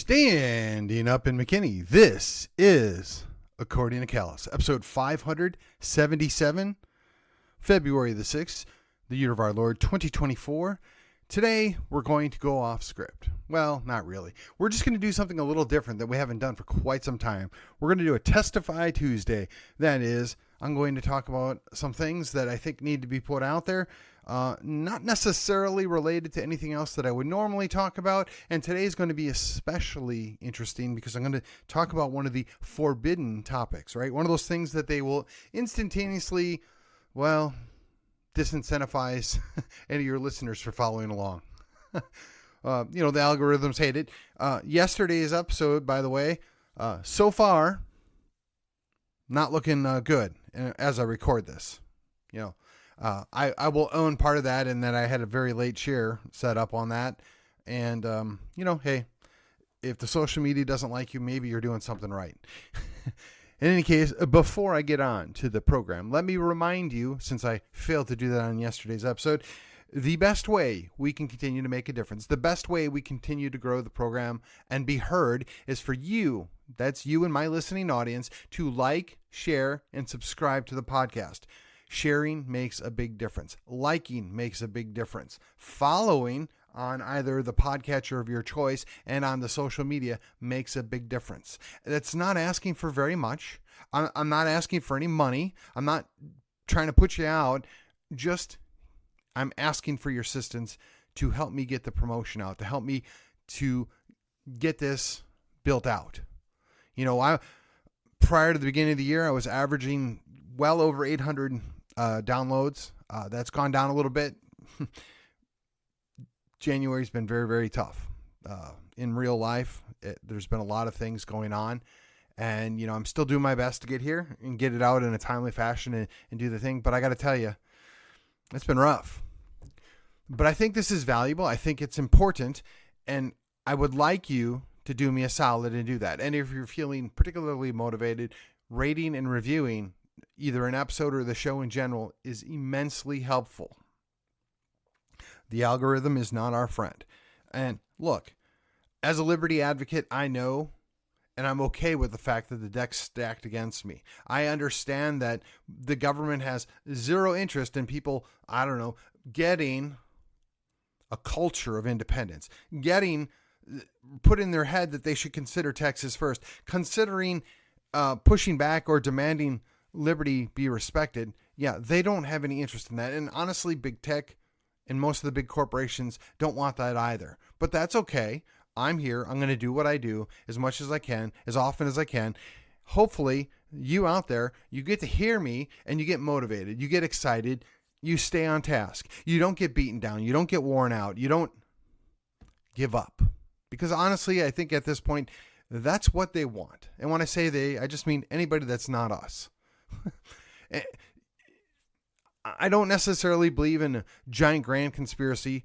Standing up in McKinney, this is According to Callus, episode 577, February the 6th, the year of our Lord 2024. Today, we're going to go off script. Well, not really. We're just going to do something a little different that we haven't done for quite some time. We're going to do a Testify Tuesday. That is, I'm going to talk about some things that I think need to be put out there, not necessarily related to anything else that I would normally talk about. And today is going to be especially interesting because I'm going to talk about one of the forbidden topics, right? One of those things that they will instantaneously, disincentivize any of your listeners for following along. The algorithms hate it. Yesterday's episode, by the way, so far, not looking good as I record this. I will own part of that in that I had a very late share set up on that. And, hey, if the social media doesn't like you, maybe you're doing something right. In any case, before I get on to the program, let me remind you, since I failed to do that on yesterday's episode, the best way we can continue to make a difference, the best way we continue to grow the program and be heard is for you, that's you and my listening audience, to like, share, and subscribe to the podcast. Sharing makes a big difference. Liking makes a big difference. Following on either the podcatcher of your choice and on the social media makes a big difference. That's not asking for very much. I'm not asking for any money. I'm not trying to put you out. I'm asking for your assistance to help me get the promotion out, to help me to get this built out. Prior to the beginning of the year, I was averaging well over 800 downloads. That's gone down a little bit. January's been very, very tough. In real life, there's been a lot of things going on. And, I'm still doing my best to get here and get it out in a timely fashion and do the thing. But I got to tell you, it's been rough. But I think this is valuable. I think it's important. And I would like you to do me a solid and do that. And if you're feeling particularly motivated, rating and reviewing either an episode or the show in general is immensely helpful. The algorithm is not our friend. And look, as a liberty advocate, I know and I'm okay with the fact that the deck's stacked against me. I understand that the government has zero interest in people, getting a culture of independence, put in their head that they should consider Texas first, considering pushing back or demanding liberty be respected. Yeah, they don't have any interest in that. And honestly, big tech and most of the big corporations don't want that either. But that's okay. I'm here. I'm going to do what I do as much as I can, as often as I can. Hopefully, you out there, you get to hear me and you get motivated. You get excited. You stay on task. You don't get beaten down. You don't get worn out. You don't give up. Because honestly, I think at this point, that's what they want. And when I say they, I just mean anybody that's not us. I don't necessarily believe in a giant grand conspiracy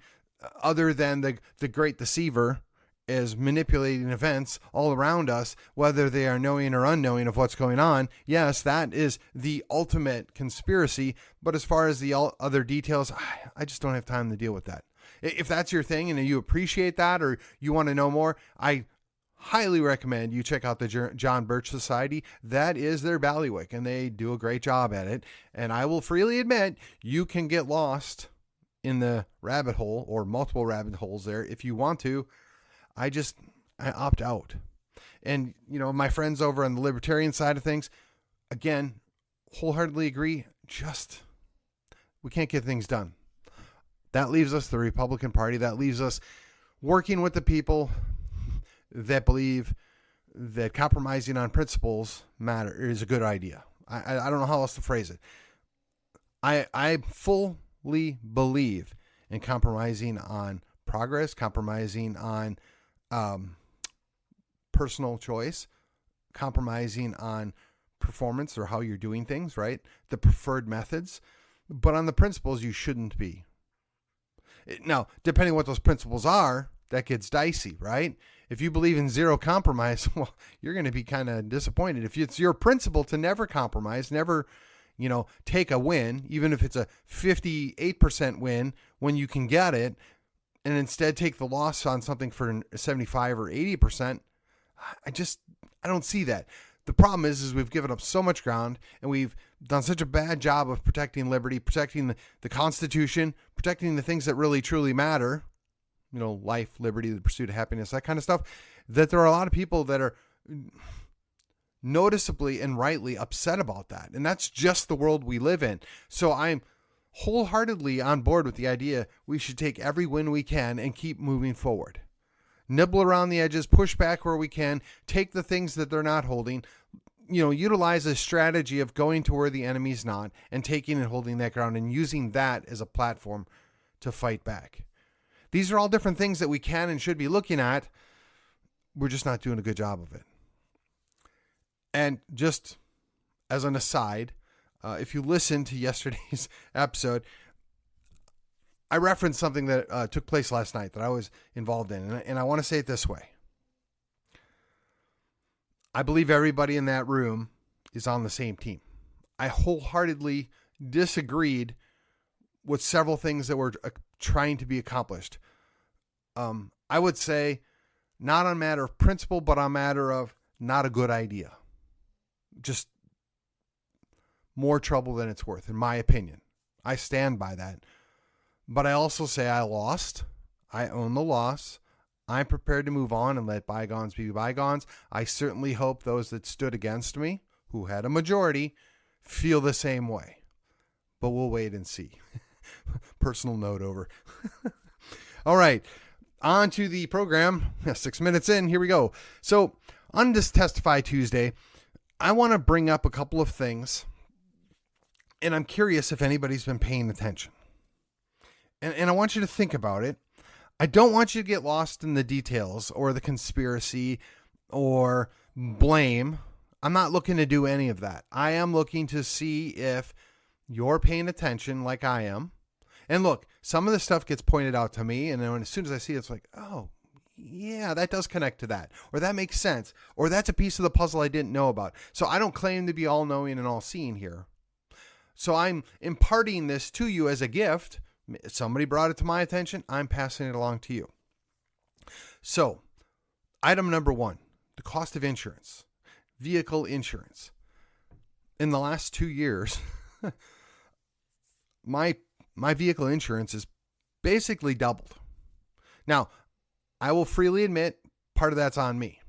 other than the great deceiver is manipulating events all around us, whether they are knowing or unknowing of what's going on. Yes, that is the ultimate conspiracy. But as far as the other details, I just don't have time to deal with that. If that's your thing and you appreciate that or you want to know more, I highly recommend you check out the John Birch Society. That is their bailiwick, and they do a great job at it. And I will freely admit, you can get lost in the rabbit hole or multiple rabbit holes there if you want to. I opt out. And, my friends over on the libertarian side of things, again, wholeheartedly agree, we can't get things done. That leaves us the Republican Party. That leaves us working with the people that believe that compromising on principles is a good idea. I don't know how else to phrase it. I fully believe in compromising on progress, compromising on personal choice, compromising on performance or how you're doing things, right? The preferred methods. But on the principles, you shouldn't be. Now, depending on what those principles are, that gets dicey, right? If you believe in zero compromise, well, you're going to be kind of disappointed. If it's your principle to never compromise, never, take a win, even if it's a 58% win when you can get it, and instead take the loss on something for 75 or 80%, I don't see that. The problem is we've given up so much ground, and we've done such a bad job of protecting liberty, protecting the Constitution, protecting the things that really truly matter, life, liberty, the pursuit of happiness, that kind of stuff, that there are a lot of people that are noticeably and rightly upset about that. And that's just the world we live in. So I'm wholeheartedly on board with the idea we should take every win we can and keep moving forward. Nibble around the edges, push back where we can, take the things that they're not holding, utilize a strategy of going to where the enemy's not and taking and holding that ground and using that as a platform to fight back. These are all different things that we can and should be looking at. We're just not doing a good job of it. And just as an aside, if you listen to yesterday's episode, I referenced something that took place last night that I was involved in. And I want to say it this way. I believe everybody in that room is on the same team. I wholeheartedly disagreed with several things that were trying to be accomplished. I would say not on a matter of principle, but on a matter of not a good idea. Just more trouble than it's worth, in my opinion. I stand by that. But I also say I lost. I own the loss. I'm prepared to move on and let bygones be bygones. I certainly hope those that stood against me, who had a majority, feel the same way. But we'll wait and see. Personal note over. All right. On to the program. 6 minutes in. Here we go. So on this Testify Tuesday, I want to bring up a couple of things. And I'm curious if anybody's been paying attention. And I want you to think about it. I don't want you to get lost in the details or the conspiracy or blame. I'm not looking to do any of that. I am looking to see if you're paying attention like I am. And look, some of the stuff gets pointed out to me, and then as soon as I see it, it's like, oh, yeah, that does connect to that. Or that makes sense. Or that's a piece of the puzzle I didn't know about. So I don't claim to be all-knowing and all-seeing here. So I'm imparting this to you as a gift. Somebody brought it to my attention. I'm passing it along to you. So, item number 1, the cost of insurance, vehicle insurance. In the last 2 years, my vehicle insurance is basically doubled. Now, I will freely admit part of that's on me.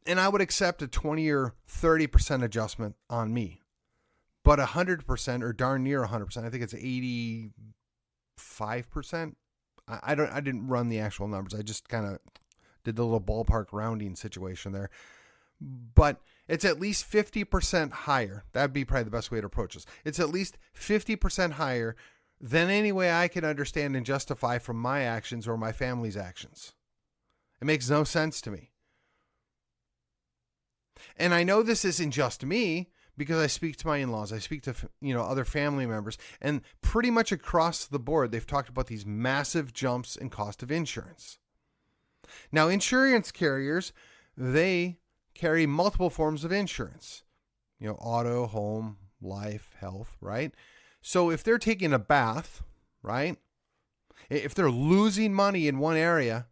And I would accept a 20 or 30% adjustment on me. But 100% or darn near 100%, I think it's 85%. I didn't run the actual numbers. I just kind of did the little ballpark rounding situation there. But it's at least 50% higher. That'd be probably the best way to approach this. It's at least 50% higher than any way I can understand and justify from my actions or my family's actions. It makes no sense to me. And I know this isn't just me, because I speak to my in-laws, I speak to, other family members, and pretty much across the board, they've talked about these massive jumps in cost of insurance. Now, insurance carriers, they carry multiple forms of insurance, auto, home, life, health, right? So if they're taking a bath, right? If they're losing money in one area,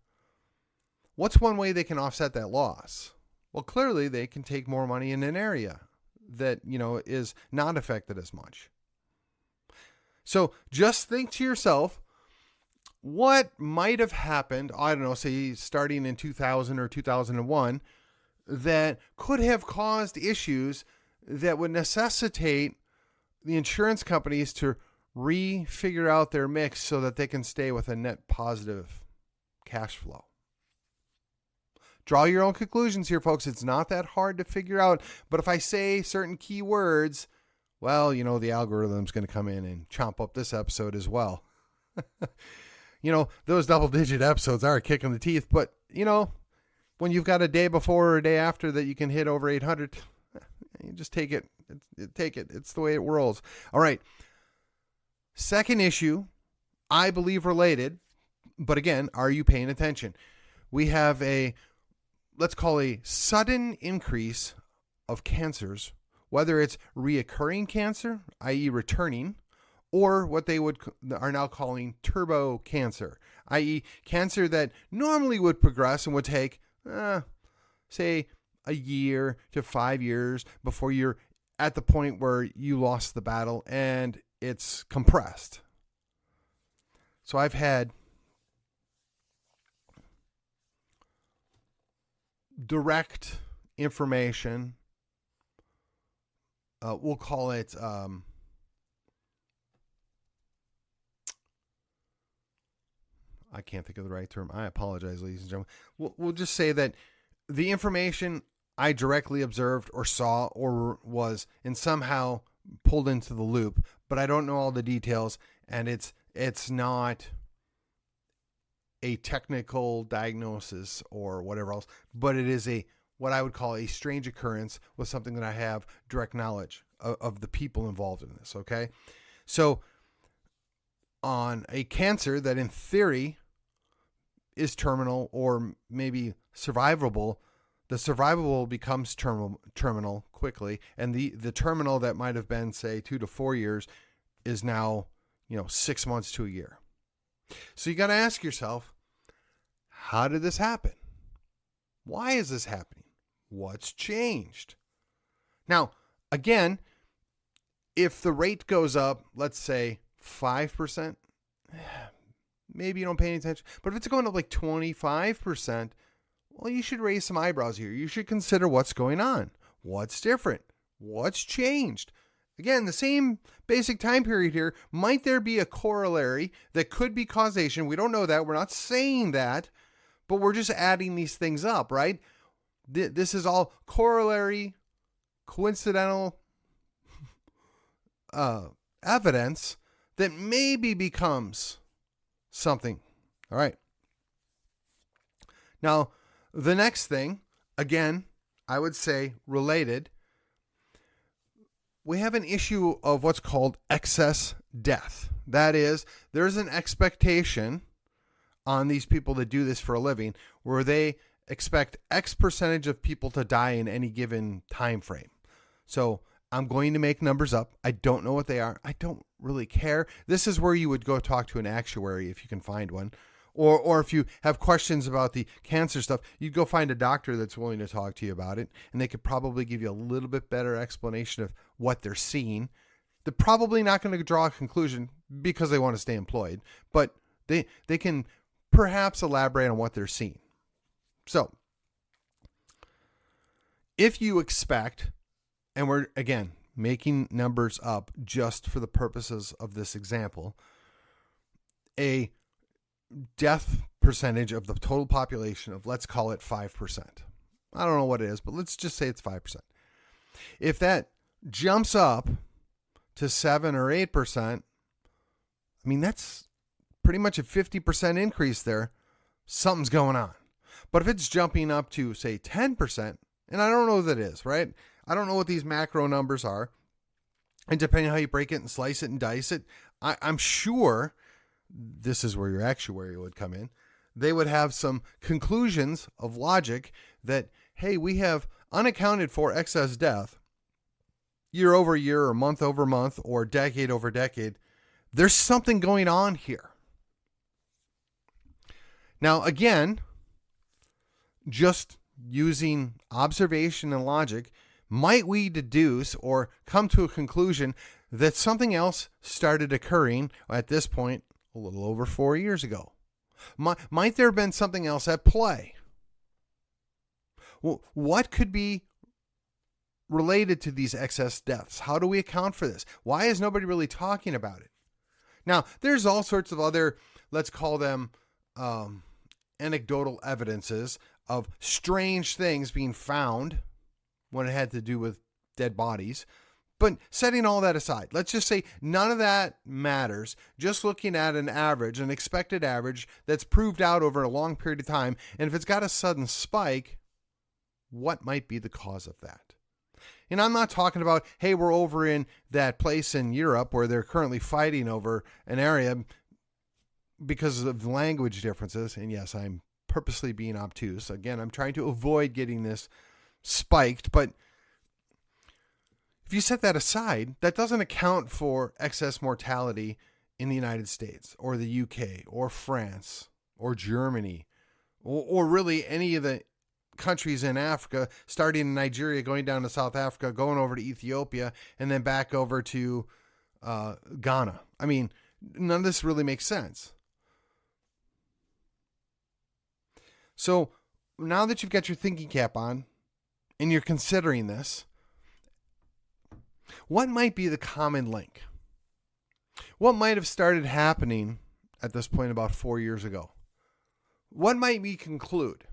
what's one way they can offset that loss? Well, clearly they can take more money in an area that, is not affected as much. So just think to yourself, what might have happened, I don't know, say starting in 2000 or 2001, that could have caused issues that would necessitate the insurance companies to refigure out their mix so that they can stay with a net positive cash flow. Draw your own conclusions here, folks. It's not that hard to figure out. But if I say certain key words, well, the algorithm's going to come in and chomp up this episode as well. Those double-digit episodes are a kick in the teeth. But, when you've got a day before or a day after that you can hit over 800, you just take it. Take it. It's the way it rolls. All right. Second issue, I believe related. But again, are you paying attention? We have let's call a sudden increase of cancers, whether it's reoccurring cancer, i.e. returning, or what they are now calling turbo cancer, i.e. cancer that normally would progress and would take, say, a year to 5 years before you're at the point where you lost the battle and it's compressed. So I've had direct information, we'll call it I can't think of the right term. I apologize, ladies and gentlemen. We'll just say that the information I directly observed or saw or was and somehow pulled into the loop, but I don't know all the details, and it's not a technical diagnosis or whatever else, but it is what I would call a strange occurrence with something that I have direct knowledge of the people involved in this, okay? So on a cancer that in theory is terminal or maybe survivable, the survivable becomes terminal quickly, and the terminal that might have been, say, 2 to 4 years is now, 6 months to a year. So you got to ask yourself, how did this happen? Why is this happening? What's changed? Now, again, if the rate goes up, let's say 5%, maybe you don't pay any attention. But if it's going up like 25%, well, you should raise some eyebrows here. You should consider what's going on. What's different? What's changed? Again, the same basic time period here. Might there be a corollary that could be causation? We don't know that. We're not saying that, but we're just adding these things up, right? This is all corollary, coincidental evidence that maybe becomes something. All right. Now, the next thing, again, I would say related, we have an issue of what's called excess death. That is, there's an expectation on these people that do this for a living where they expect X percentage of people to die in any given time frame. So I'm going to make numbers up. I don't know what they are. I don't really care. This is where you would go talk to an actuary if you can find one. Or if you have questions about the cancer stuff, you'd go find a doctor that's willing to talk to you about it, and they could probably give you a little bit better explanation of what they're seeing. They're probably not going to draw a conclusion because they want to stay employed, but they can perhaps elaborate on what they're seeing. So, if you expect, and we're, again, making numbers up just for the purposes of this example, a death percentage of the total population of, let's call it 5%. I don't know what it is, but let's just say it's 5%. If that jumps up to 7 or 8%, I mean, that's pretty much a 50% increase there. Something's going on. But if it's jumping up to, say, 10%, and I don't know what that is, right? I don't know what these macro numbers are. And depending on how you break it and slice it and dice it, I'm sure this is where your actuary would come in. They would have some conclusions of logic that, hey, we have unaccounted for excess death year over year or month over month or decade over decade. There's something going on here. Now, again, just using observation and logic, might we deduce or come to a conclusion that something else started occurring at this point a little over 4 years ago? Might there have been something else at play? Well, what could be related to these excess deaths? How do we account for this? Why is nobody really talking about it? Now, there's all sorts of other, let's call them anecdotal evidences of strange things being found when it had to do with dead bodies. But setting all that aside, let's just say none of that matters. Just looking at an average, an expected average that's proved out over a long period of time. And if it's got a sudden spike, what might be the cause of that? And I'm not talking about, hey, we're over in that place in Europe where they're currently fighting over an area because of language differences. And yes, I'm purposely being obtuse. Again, I'm trying to avoid getting this spiked, but if you set that aside, that doesn't account for excess mortality in the United States or the UK or France or Germany or really any of the countries in Africa, starting in Nigeria, going down to South Africa, going over to Ethiopia, and then back over to Ghana. I mean, none of this really makes sense. So now that you've got your thinking cap on and you're considering this, what might be the common link? What might have started happening at this point about 4 years ago? What might we conclude?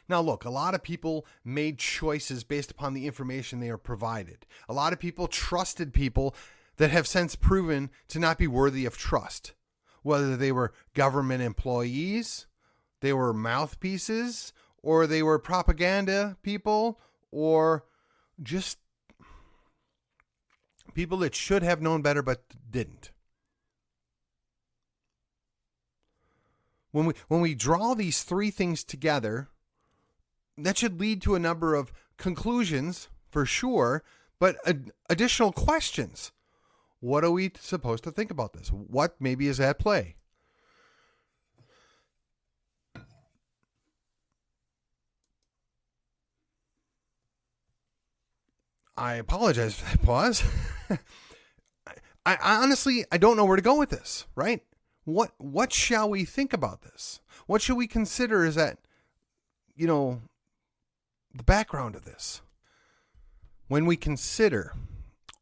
Now, look, a lot of people made choices based upon the information they are provided. A lot of people trusted people that have since proven to not be worthy of trust, whether they were government employees, they were mouthpieces, or they were propaganda people, or just people that should have known better but didn't. When we draw these three things together, that should lead to a number of conclusions, for sure, but additional questions. What are we supposed to think about this? What maybe is at play? I apologize for that pause. I honestly, I don't know where to go with this, right? What shall we think about this? What should we consider is that, the background of this? When we consider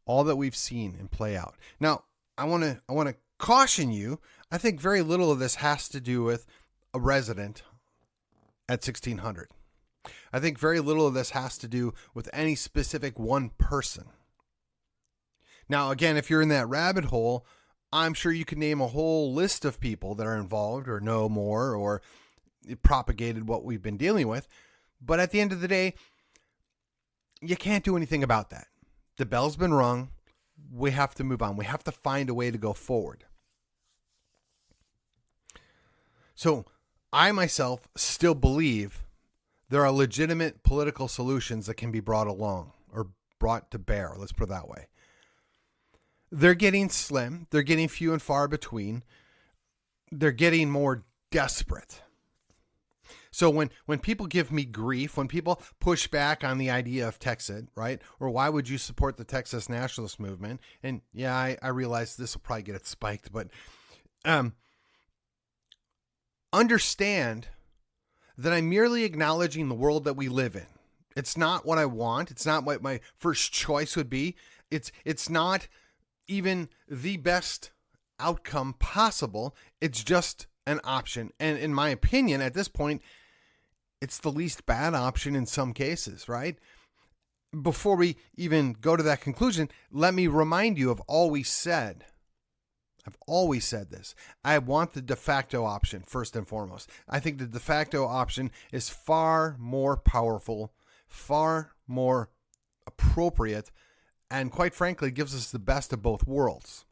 all that we've seen and play out. Now, I want to caution you. I think very little of this has to do with a resident at 1600. I think very little of this has to do with any specific one person. Now, again, if you're in that rabbit hole, I'm sure you could name a whole list of people that are involved or know more or propagated what we've been dealing with. But at the end of the day, you can't do anything about that. The bell's been rung. We have to move on. We have to find a way to go forward. So I myself still believe there are legitimate political solutions that can be brought along or brought to bear. Let's put it that way. They're getting slim. They're getting few and far between. They're getting more desperate. So when people give me grief, when people push back on the idea of Texit, right? Or why would you support the Texas nationalist movement? And yeah, I realize this will probably get it spiked, but understand that I'm merely acknowledging the world that we live in. It's not what I want. It's not what my first choice would be. It's not even the best outcome possible. It's just an option. And in my opinion, at this point, it's the least bad option in some cases, right? Before we even go to that conclusion, let me remind you of all we said. I've always said this. I want the de facto option first and foremost. I think the de facto option is far more powerful, far more appropriate, and quite frankly, gives us the best of both worlds.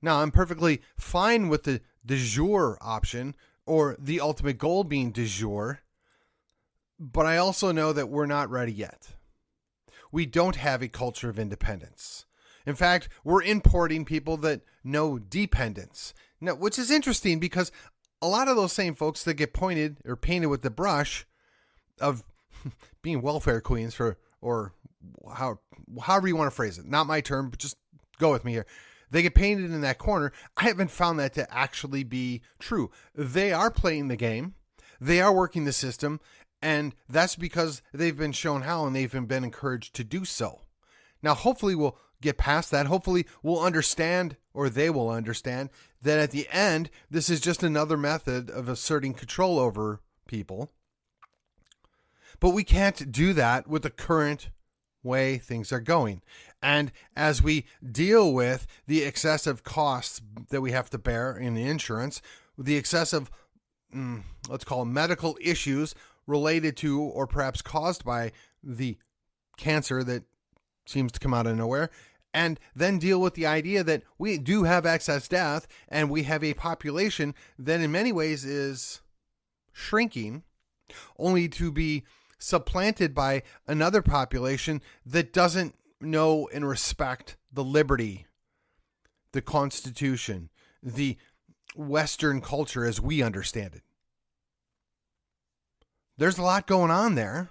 Now, I'm perfectly fine with the de jure option, or the ultimate goal being de jure, but I also know that we're not ready yet. We don't have a culture of independence. In fact, we're importing people that know dependence. Now, which is interesting because a lot of those same folks that get pointed or painted with the brush of being welfare queens or however you want to phrase it, not my term, but just go with me here. They get painted in that corner. I haven't found that to actually be true. They are playing the game. They are working the system. And that's because they've been shown how and they've been encouraged to do so. Now, hopefully we'll get past that. Hopefully we'll understand, or they will understand, that at the end, this is just another method of asserting control over people. But we can't do that with the current way things are going. And as we deal with the excessive costs that we have to bear in the insurance, the excessive, let's call them medical issues related to or perhaps caused by the cancer that seems to come out of nowhere, and then deal with the idea that we do have excess death and we have a population that in many ways is shrinking, only to be supplanted by another population that doesn't know and respect the liberty, the Constitution, the Western culture as we understand it. There's a lot going on there.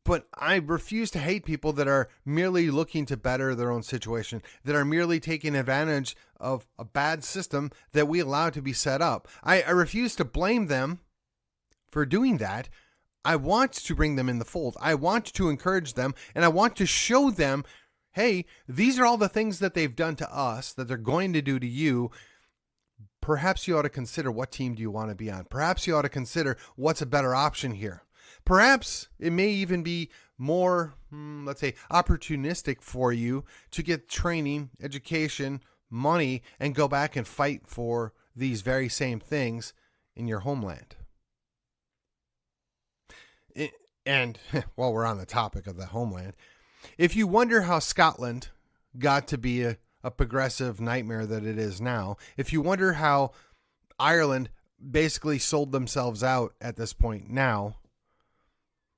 But I refuse to hate people that are merely looking to better their own situation, that are merely taking advantage of a bad system that we allow to be set up. I refuse to blame them for doing that. I want to bring them in the fold. I want to encourage them, and I want to show them, hey, these are all the things that they've done to us, that they're going to do to you. Perhaps you ought to consider, what team do you want to be on? Perhaps you ought to consider what's a better option here. Perhaps it may even be more, let's say, opportunistic for you to get training, education, money, and go back and fight for these very same things in your homeland. And while we're on the topic of the homeland, if you wonder how Scotland got to be a progressive nightmare that it is now, if you wonder how Ireland basically sold themselves out at this point now,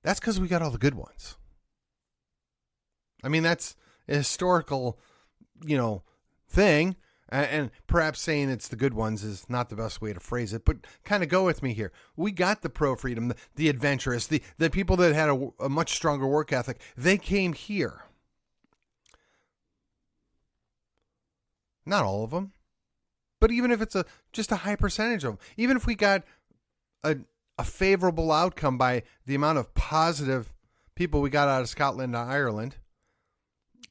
that's because we got all the good ones. I mean, that's a historical, thing. And perhaps saying it's the good ones is not the best way to phrase it, but kind of go with me here. We got the pro-freedom, the adventurous, the people that had a much stronger work ethic. They came here. Not all of them, but even if it's just a high percentage of them, even if we got a favorable outcome by the amount of positive people we got out of Scotland and Ireland,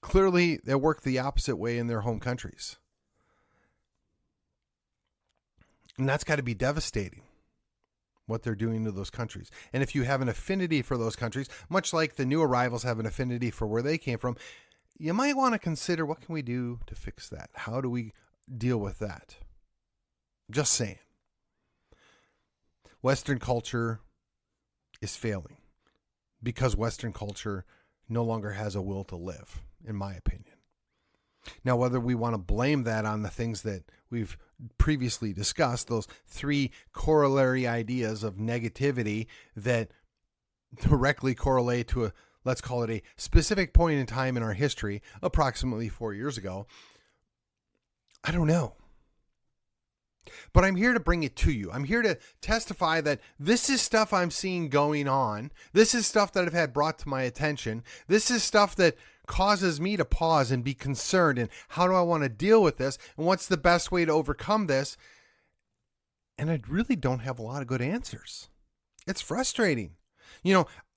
clearly they work the opposite way in their home countries. And that's got to be devastating, what they're doing to those countries. And if you have an affinity for those countries, much like the new arrivals have an affinity for where they came from, you might want to consider, what can we do to fix that? How do we deal with that? Just saying. Western culture is failing because Western culture no longer has a will to live, in my opinion. Now, whether we want to blame that on the things that we've previously discussed, those three corollary ideas of negativity that directly correlate to let's call it a specific point in time in our history, approximately 4 years ago, I don't know. But I'm here to bring it to you. I'm here to testify that this is stuff I'm seeing going on. This is stuff that I've had brought to my attention. This is stuff that causes me to pause and be concerned. And how do I want to deal with this? And what's the best way to overcome this? And I really don't have a lot of good answers. It's frustrating.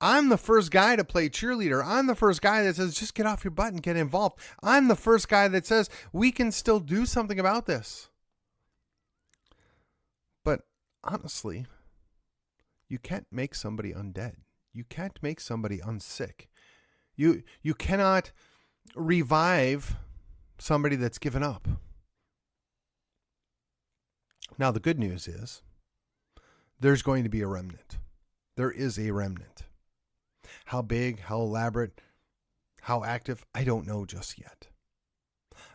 I'm the first guy to play cheerleader. I'm the first guy that says, just get off your butt and get involved. I'm the first guy that says, we can still do something about this. But honestly, you can't make somebody undead. You can't make somebody unsick. You cannot revive somebody that's given up. Now, the good news is there's going to be a remnant. There is a remnant. How big, how elaborate, how active, I don't know just yet.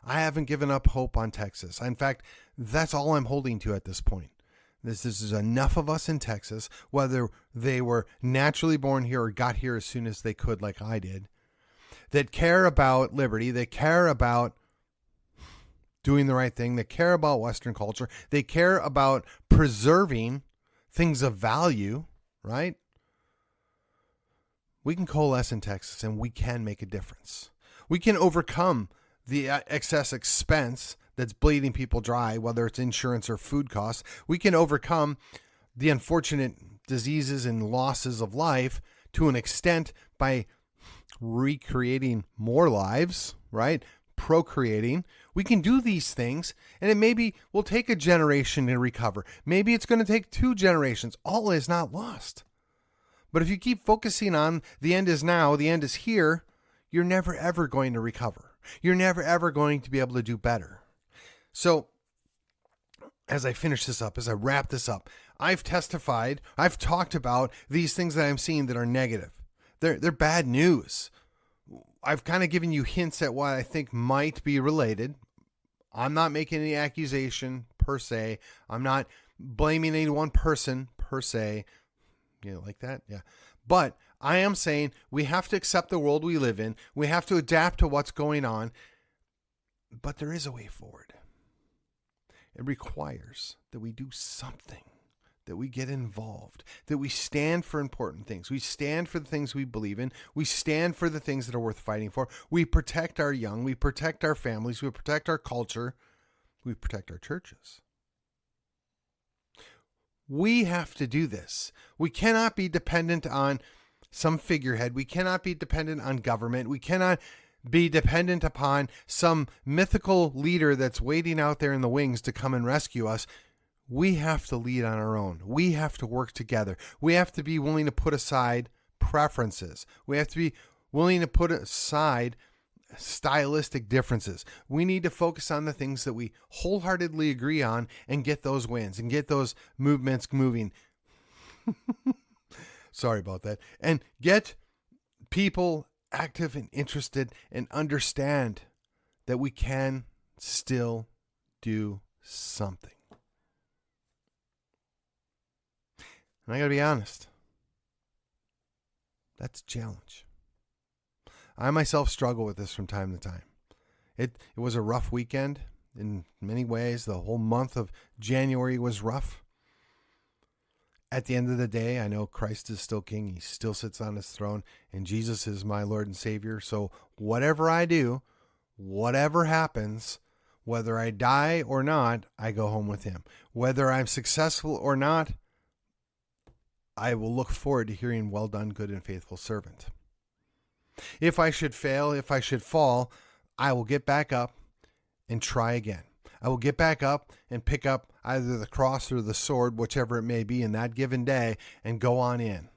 I haven't given up hope on Texas. In fact, that's all I'm holding to at this point. This is enough of us in Texas, whether they were naturally born here or got here as soon as they could, like I did, that care about liberty, that care about doing the right thing, that care about Western culture, they care about preserving things of value, right? We can coalesce in Texas and we can make a difference. We can overcome the excess expense that's bleeding people dry, whether it's insurance or food costs. We can overcome the unfortunate diseases and losses of life to an extent by recreating more lives, right? Procreating. We can do these things, and it maybe will take a generation to recover. Maybe it's going to take 2 generations. All is not lost. But if you keep focusing on the end is now, the end is here, you're never ever going to recover. You're never ever going to be able to do better. So as I finish this up, as I wrap this up, I've testified, I've talked about these things that I'm seeing that are negative. They're bad news. I've kind of given you hints at what I think might be related. I'm not making any accusation per se. I'm not blaming any one person per se. Like that? Yeah. But I am saying we have to accept the world we live in. We have to adapt to what's going on. But there is a way forward. It requires that we do something, that we get involved, that we stand for important things. We stand for the things we believe in. We stand for the things that are worth fighting for. We protect our young. We protect our families. We protect our culture. We protect our churches. We have to do this. We cannot be dependent on some figurehead. We cannot be dependent on government. We cannot be dependent upon some mythical leader that's waiting out there in the wings to come and rescue us. We have to lead on our own. We have to work together. We have to be willing to put aside preferences. We have to be willing to put aside stylistic differences. We need to focus on the things that we wholeheartedly agree on and get those wins and get those movements moving. Sorry about that. And get people active and interested and understand that we can still do something. And I got to be honest, that's a challenge. I myself struggle with this from time to time. It was a rough weekend in many ways. The whole month of January was rough. At the end of the day, I know Christ is still King. He still sits on his throne, and Jesus is my Lord and Savior. So whatever I do, whatever happens, whether I die or not, I go home with him. Whether I'm successful or not, I will look forward to hearing, "Well done, good and faithful servant." If I should fail, if I should fall, I will get back up and try again. I will get back up and pick up either the cross or the sword, whichever it may be in that given day, and go on in.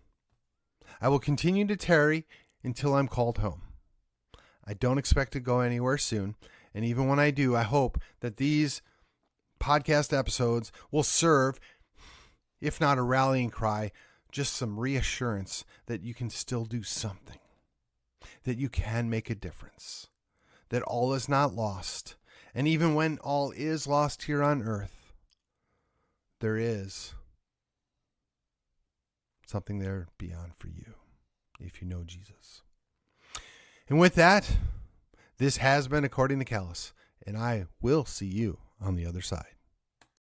I will continue to tarry until I'm called home. I don't expect to go anywhere soon, and even when I do, I hope that these podcast episodes will serve, if not a rallying cry, just some reassurance that you can still do something, that you can make a difference, that all is not lost. And even when all is lost here on earth, there is something there beyond for you, if you know Jesus. And with that, this has been According to Callus, and I will see you on the other side.